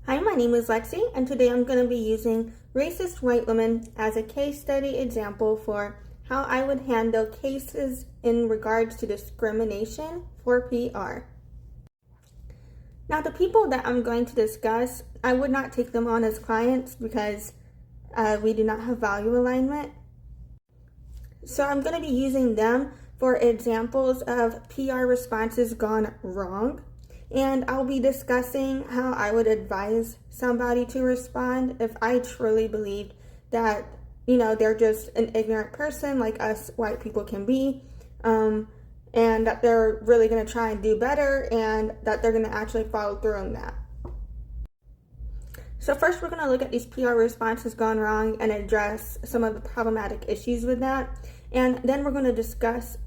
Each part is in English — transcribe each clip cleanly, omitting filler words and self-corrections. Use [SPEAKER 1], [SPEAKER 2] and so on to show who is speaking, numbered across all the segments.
[SPEAKER 1] Hi, my name is Lexi, and today I'm going to be using racist white women as a case study example for how I would handle cases in regards to discrimination for PR. Now, the people that I'm going to discuss, I would not take them on as clients because we do not have value alignment. So I'm going to be using them for examples of PR responses gone wrong. And I'll be discussing how I would advise somebody to respond if I truly believed that, they're just an ignorant person like us white people can be, and that they're really going to try and do better and that they're going to actually follow through on that. So first we're going to look at these PR responses gone wrong and address some of the problematic issues with that. And then we're going to discuss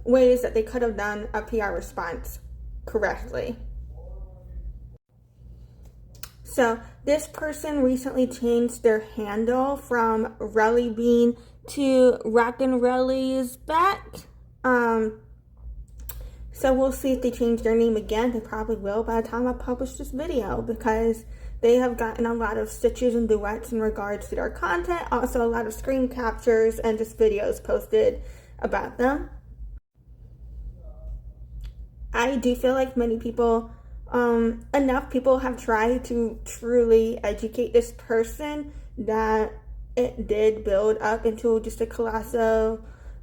[SPEAKER 1] ways that they could have done a PR response correctly. So this person recently changed their handle from rellybean to rocknrellisback. So we'll see if they change their name again. They probably will by the time I publish this video, because they have gotten a lot of stitches and duets in regards to their content. Also a lot of screen captures and just videos posted about them. I do feel like many people, enough people have tried to truly educate this person that it did build up into just a colossal,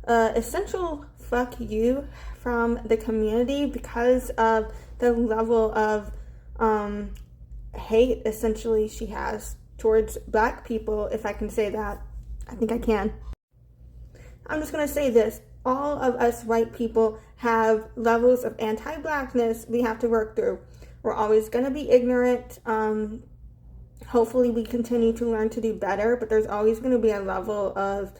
[SPEAKER 1] essential fuck you from the community because of the level of hate essentially she has towards black people, if I can say that. I think I can. I'm just going to say this. All of us white people have levels of anti-blackness we have to work through. We're always going to be ignorant. Hopefully we continue to learn to do better, but there's always going to be a level of,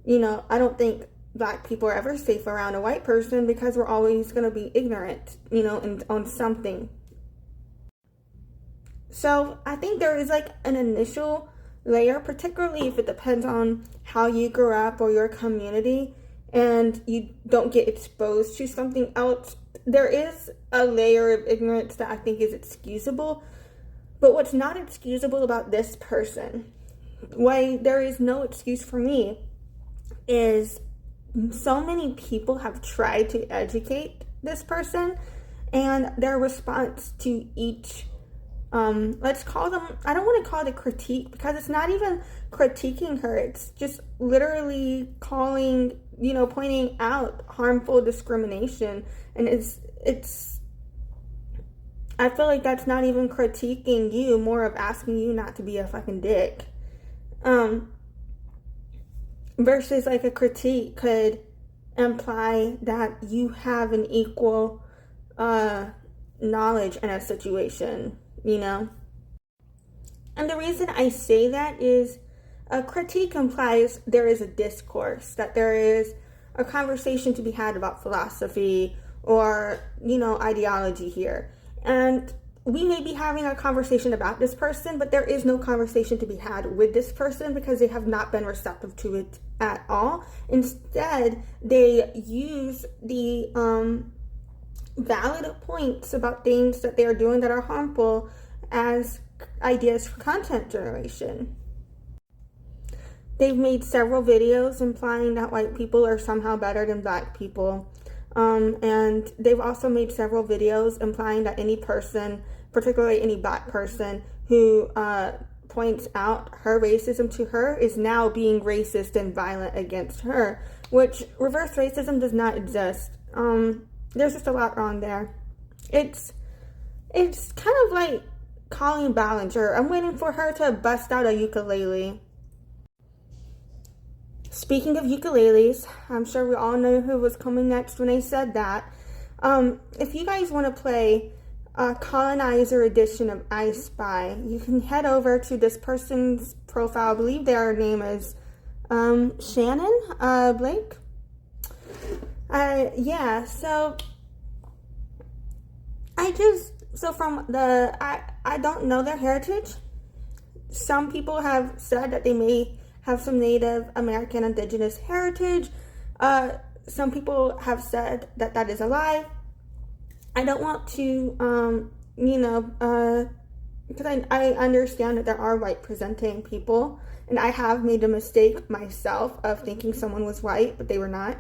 [SPEAKER 1] I don't think black people are ever safe around a white person because we're always going to be ignorant, on something. So I think there is like an initial layer, particularly if it depends on how you grew up or your community, and you don't get exposed to something else. There is a layer of ignorance that I think is excusable. But what's not excusable about this person, why there is no excuse for me, is so many people have tried to educate this person, and their response to each let's call them, I don't want to call it a critique because it's not even critiquing her. It's just literally calling, pointing out harmful discrimination. And it's, I feel like that's not even critiquing you, more of asking you not to be a fucking dick. Versus like a critique could imply that you have an equal knowledge in a situation. And the reason I say that is a critique implies there is a discourse, that there is a conversation to be had about philosophy or, ideology here. And we may be having a conversation about this person, but there is no conversation to be had with this person because they have not been receptive to it at all. Instead, they use the valid points about things that they are doing that are harmful as ideas for content generation. They've made several videos implying that white people are somehow better than black people. And they've also made several videos implying that any person, particularly any black person, who points out her racism to her is now being racist and violent against her, which reverse racism does not exist. There's just a lot wrong there. It's kind of like Colleen Ballinger. I'm waiting for her to bust out a ukulele. Speaking of ukuleles, I'm sure we all know who was coming next when I said that. If you guys want to play a colonizer edition of I Spy, you can head over to this person's profile. I believe their name is Shanin Blake. I don't know their heritage. Some people have said that they may have some Native American indigenous heritage. Some people have said that that is a lie. I don't want to, because I understand that there are white presenting people, and I have made a mistake myself of thinking someone was white, but they were not.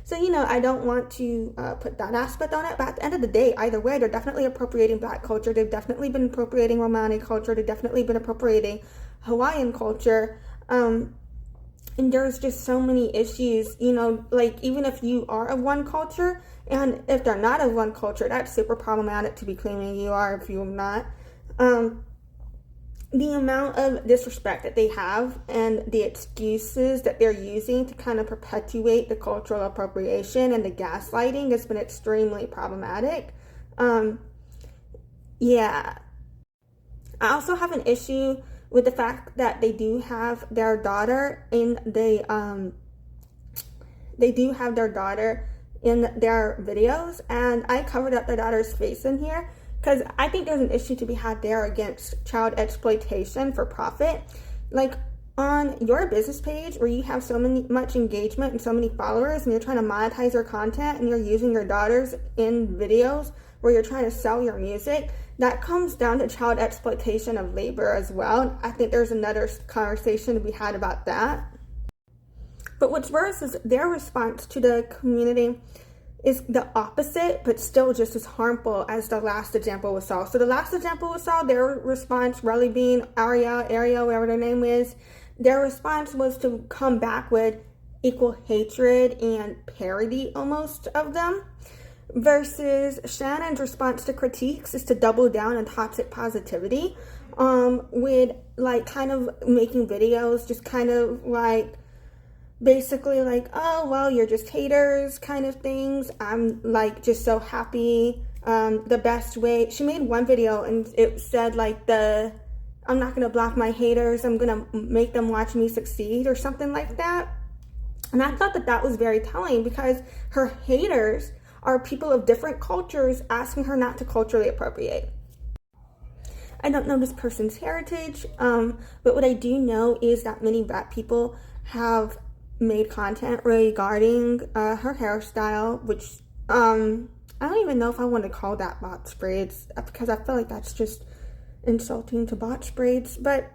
[SPEAKER 1] So, I don't want to put that aspect on it, but at the end of the day, either way, they're definitely appropriating Black culture. They've definitely been appropriating Romani culture. They've definitely been appropriating Hawaiian culture. And there's just so many issues, like even if you are of one culture, and if they're not of one culture, that's super problematic to be claiming you are if you're not. The amount of disrespect that they have and the excuses that they're using to kind of perpetuate the cultural appropriation and the gaslighting has been extremely problematic. Yeah. I also have an issue with the fact that they do have their daughter in their videos, and I covered up their daughter's face in here because I think there's an issue to be had there against child exploitation for profit. Like on your business page where you have so much engagement and so many followers, and you're trying to monetize your content, and you're using your daughters in videos where you're trying to sell your music, that comes down to child exploitation of labor as well. I think there's another conversation to be had about that. But what's worse is their response to the community is the opposite, but still just as harmful as the last example we saw. So the last example we saw, their response, rellybean, Arielle, whatever their name is, their response was to come back with equal hatred and parody almost of them. Versus Shanin's response to critiques is to double down on toxic positivity, with like kind of making videos, just kind of like basically like, oh, well, you're just haters kind of things. I'm like just so happy. The best way, she made one video and it said like I'm not going to block my haters. I'm going to make them watch me succeed or something like that. And I thought that was very telling because her haters are people of different cultures asking her not to culturally appropriate. I don't know this person's heritage, but what I do know is that many Black people have made content regarding her hairstyle, which I don't even know if I want to call that botch braids because I feel like that's just insulting to botch braids. But,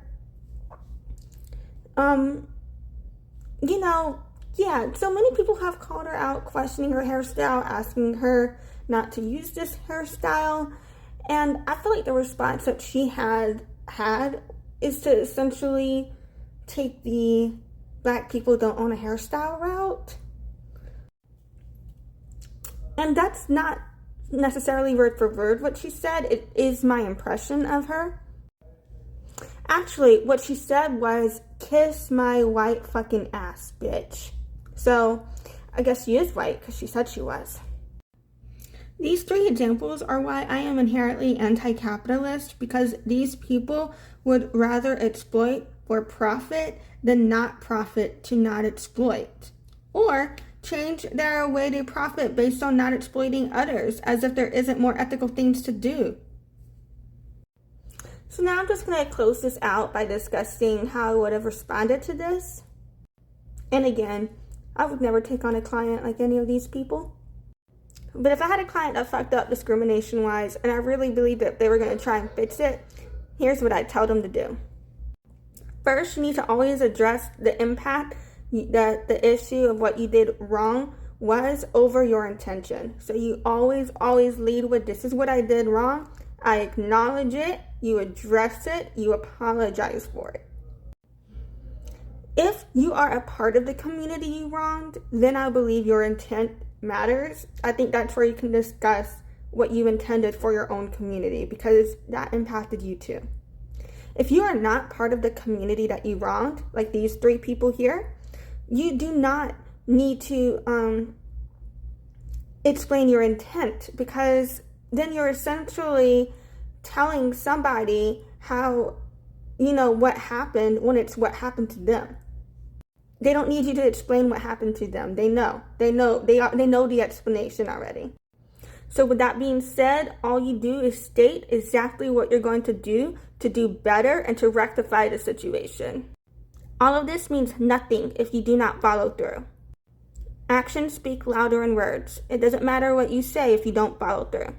[SPEAKER 1] yeah, so many people have called her out, questioning her hairstyle, asking her not to use this hairstyle. And I feel like the response that she had is to essentially take the Black people don't own a hairstyle route. And that's not necessarily word for word what she said. It is my impression of her. Actually, what she said was, kiss my white fucking ass, bitch. So, I guess she is white because she said she was. These three examples are why I am inherently anti-capitalist, because these people would rather exploit for profit than not profit to not exploit. Or change their way to profit based on not exploiting others, as if there isn't more ethical things to do. So now I'm just going to close this out by discussing how I would have responded to this. And again, I would never take on a client like any of these people. But if I had a client that fucked up discrimination-wise, and I really believed that they were going to try and fix it, here's what I'd tell them to do. First, you need to always address the impact that the issue of what you did wrong was over your intention. So you always lead with, this is what I did wrong. I acknowledge it, you address it, you apologize for it. If you are a part of the community you wronged, then I believe your intent matters. I think that's where you can discuss what you intended for your own community, because that impacted you too. If you are not part of the community that you wronged, like these three people here, you do not need to explain your intent, because then you're essentially telling somebody how, what happened when it's what happened to them. They don't need you to explain what happened to them. They know the explanation already. So with that being said, all you do is state exactly what you're going to do better and to rectify the situation. All of this means nothing if you do not follow through. Actions speak louder than words. It doesn't matter what you say if you don't follow through.